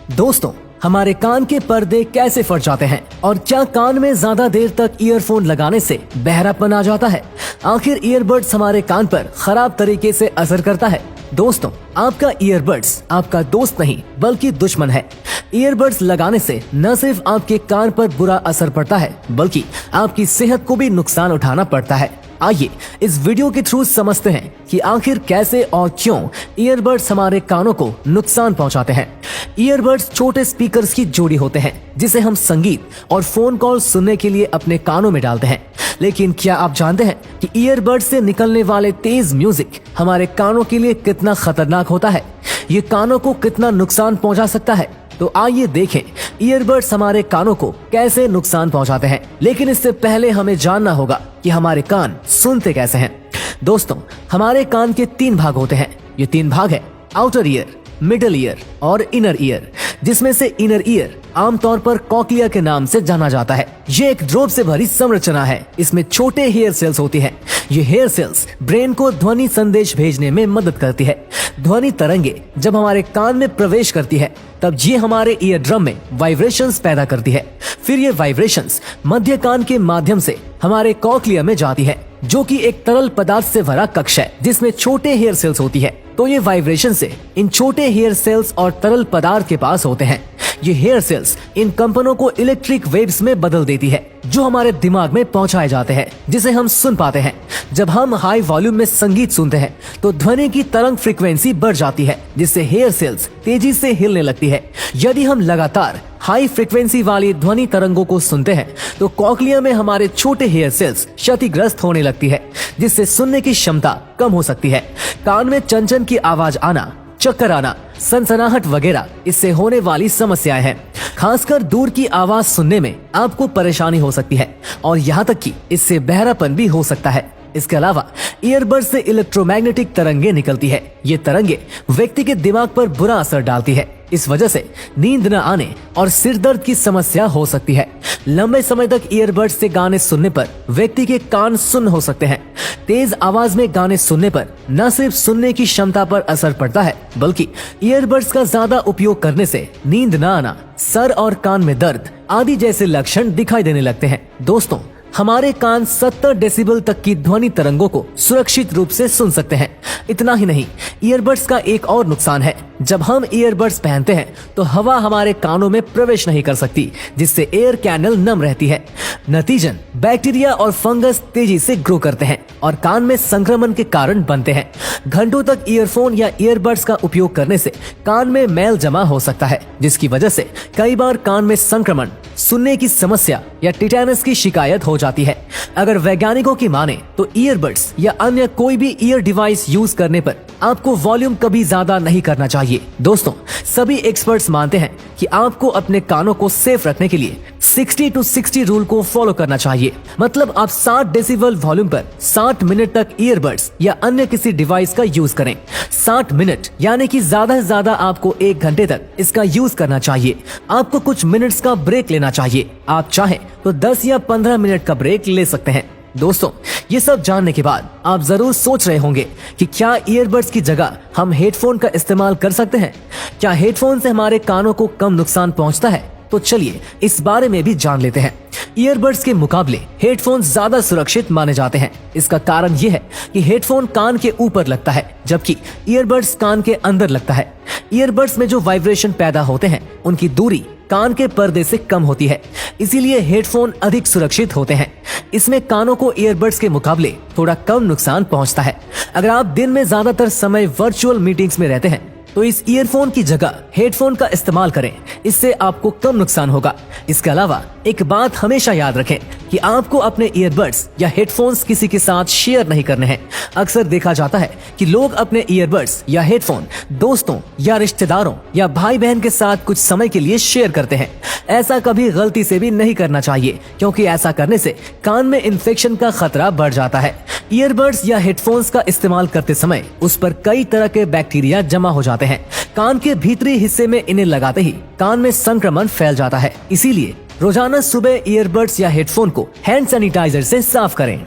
दोस्तों, हमारे कान के पर्दे कैसे फट जाते हैं और क्या कान में ज्यादा देर तक ईयरफोन लगाने से बहरापन आ जाता है? आखिर ईयरबड्स हमारे कान पर खराब तरीके से असर करता है? दोस्तों, आपका ईयरबड्स आपका दोस्त नहीं बल्कि दुश्मन है। ईयरबड्स लगाने से न सिर्फ आपके कान पर बुरा असर पड़ता है बल्कि आपकी सेहत को भी नुकसान उठाना पड़ता है। आइए इस वीडियो के थ्रू समझते हैं कि आखिर कैसे और क्यों ईयरबड्स हमारे कानों को नुकसान पहुंचाते हैं। ईयरबड्स छोटे स्पीकर्स की जोड़ी होते हैं जिसे हम संगीत और फोन कॉल सुनने के लिए अपने कानों में डालते हैं। लेकिन क्या आप जानते हैं कि ईयरबड्स से निकलने वाले तेज म्यूजिक हमारे कानों के लिए कितना खतरनाक होता है? ये कानों को कितना नुकसान पहुंचा सकता है? तो आइए देखें ईयरबड्स हमारे कानों को कैसे नुकसान पहुंचाते हैं। लेकिन इससे पहले हमें जानना होगा कि हमारे कान सुनते कैसे हैं। दोस्तों, हमारे कान के 3 भाग होते हैं। ये 3 भाग है आउटर ईयर, मिडल ईयर और इनर ईयर, जिसमें से इनर ईयर आमतौर पर कॉक्लिया के नाम से जाना जाता है। ये एक ड्रॉप से भरी संरचना है। इसमें छोटे हेयर सेल्स होती हैं। ये हेयर सेल्स ब्रेन को ध्वनि संदेश भेजने में मदद करती है। ध्वनि तरंगे जब हमारे कान में प्रवेश करती है तब ये हमारे ईयर ड्रम में वाइब्रेशंस पैदा करती है। फिर ये वाइब्रेशंस मध्य कान के माध्यम से हमारे कॉक्लिया में जाती है, जो कि एक तरल पदार्थ से भरा कक्ष है जिसमें छोटे हेयर सेल्स होती है। तो ये वाइब्रेशन से इन छोटे हेयर सेल्स और तरल पदार्थ के पास होते हैं। ये हेयर सेल्स इन कंपनों को इलेक्ट्रिक वेव्स में बदल देती है जो हमारे दिमाग में पहुंचाए जाते हैं, जिसे हम सुन पाते हैं। जब हम हाई वॉल्यूम में संगीत सुनते हैं तो ध्वनि की तरंग फ्रीक्वेंसी बढ़ जाती है, जिससे हेयर सेल्स तेजी से हिलने लगती है। यदि हम लगातार हाई फ्रीक्वेंसी वाली ध्वनि तरंगों को सुनते हैं तो कॉक्लिया में हमारे छोटे हेयर सेल्स क्षतिग्रस्त होने लगती है, जिससे सुनने की क्षमता कम हो सकती है। कान में चंचन की आवाज आना, चक्कर आना, सनसनाहट वगैरह इससे होने वाली समस्याएं हैं। खासकर दूर की आवाज सुनने में आपको परेशानी हो सकती है और यहाँ तक कि इससे बहरापन भी हो सकता है। इसके अलावा ईयरबड्स से इलेक्ट्रोमैग्नेटिक तरंगे निकलती है। ये तरंगे व्यक्ति के दिमाग पर बुरा असर डालती है। इस वजह से नींद न आने और सिर दर्द की समस्या हो सकती है। लंबे समय तक ईयरबड्स से गाने सुनने पर व्यक्ति के कान सुन्न हो सकते हैं। तेज आवाज में गाने सुनने पर न सिर्फ सुनने की क्षमता पर असर पड़ता है बल्कि ईयरबड्स का ज्यादा उपयोग करने से नींद न आना, सर और कान में दर्द आदि जैसे लक्षण दिखाई देने लगते हैं। दोस्तों, हमारे कान 70 डेसिबल तक की ध्वनि तरंगों को सुरक्षित रूप से सुन सकते हैं। इतना ही नहीं, ईयरबड्स का एक और नुकसान है। जब हम ईयरबड्स पहनते हैं तो हवा हमारे कानों में प्रवेश नहीं कर सकती, जिससे एयर कैनल नम रहती है। नतीजन बैक्टीरिया और फंगस तेजी से ग्रो करते हैं और कान में संक्रमण के कारण बनते हैं। घंटों तक ईयरफोन या ईयरबड्स का उपयोग करने से कान में मैल जमा हो सकता है, जिसकी वजह से कई बार कान में संक्रमण, सुनने की समस्या या टिटेनस की शिकायत हो जाती है। अगर वैज्ञानिकों की माने तो ईयरबड्स या अन्य कोई भी ईयर डिवाइस यूज करने पर आपको वॉल्यूम कभी ज्यादा नहीं करना चाहिए। दोस्तों, सभी एक्सपर्ट्स मानते हैं कि आपको अपने कानों को सेफ रखने के लिए 60 to 60 रूल को फॉलो करना चाहिए। मतलब आप 60 डेसिबल वॉल्यूम पर 60 मिनट तक ईयरबड्स या अन्य किसी डिवाइस का यूज करें। 60 मिनट यानी कि ज्यादा से ज्यादा आपको 1 घंटे तक इसका यूज करना चाहिए। आपको कुछ मिनट्स का ब्रेक लेना चाहिए। आप चाहें तो 10 या 15 मिनट का ब्रेक ले सकते हैं। दोस्तों, ये सब जानने के बाद आप जरूर सोच रहे होंगे कि क्या ईयरबड्स की जगह हम हेडफोन का इस्तेमाल कर सकते हैं? क्या हेडफोन से हमारे कानों को कम नुकसान पहुंचता है? तो चलिए इस बारे में भी जान लेते हैं। ईयरबड्स के मुकाबले हेडफोन ज्यादा सुरक्षित माने जाते हैं। इसका कारण यह है कि हेडफोन कान के ऊपर लगता है जबकि ईयरबड्स कान के अंदर लगता है। ईयरबड्स में जो वाइब्रेशन पैदा होते हैं उनकी दूरी कान के पर्दे से कम होती है, इसीलिए हेडफोन अधिक सुरक्षित होते हैं। इसमें कानों को ईयरबड्स के मुकाबले थोड़ा कम नुकसान पहुंचता है। अगर आप दिन में ज्यादातर समय वर्चुअल मीटिंग्स में रहते हैं तो इस ईयरफोन की जगह हेडफोन का इस्तेमाल करें। इससे आपको कम नुकसान होगा। इसके अलावा एक बात हमेशा याद रखें कि आपको अपने ईयरबड्स या हेडफोन्स किसी के साथ शेयर नहीं करने हैं। अक्सर देखा जाता है कि लोग अपने ईयरबड्स या हेडफोन दोस्तों या रिश्तेदारों या भाई बहन के साथ कुछ समय के लिए शेयर करते हैं। ऐसा कभी गलती से भी नहीं करना चाहिए, क्योंकि ऐसा करने से कान में इन्फेक्शन का खतरा बढ़ जाता है। ईयरबड्स या हेडफोन्स का इस्तेमाल करते समय उस पर कई तरह के बैक्टीरिया जमा हो जाते हैं। कान के भीतरी हिस्से में इन्हें लगाते ही कान में संक्रमण फैल जाता है। इसीलिए रोजाना सुबह ईयरबड्स या हेडफोन को हैंड सैनिटाइजर से साफ करें।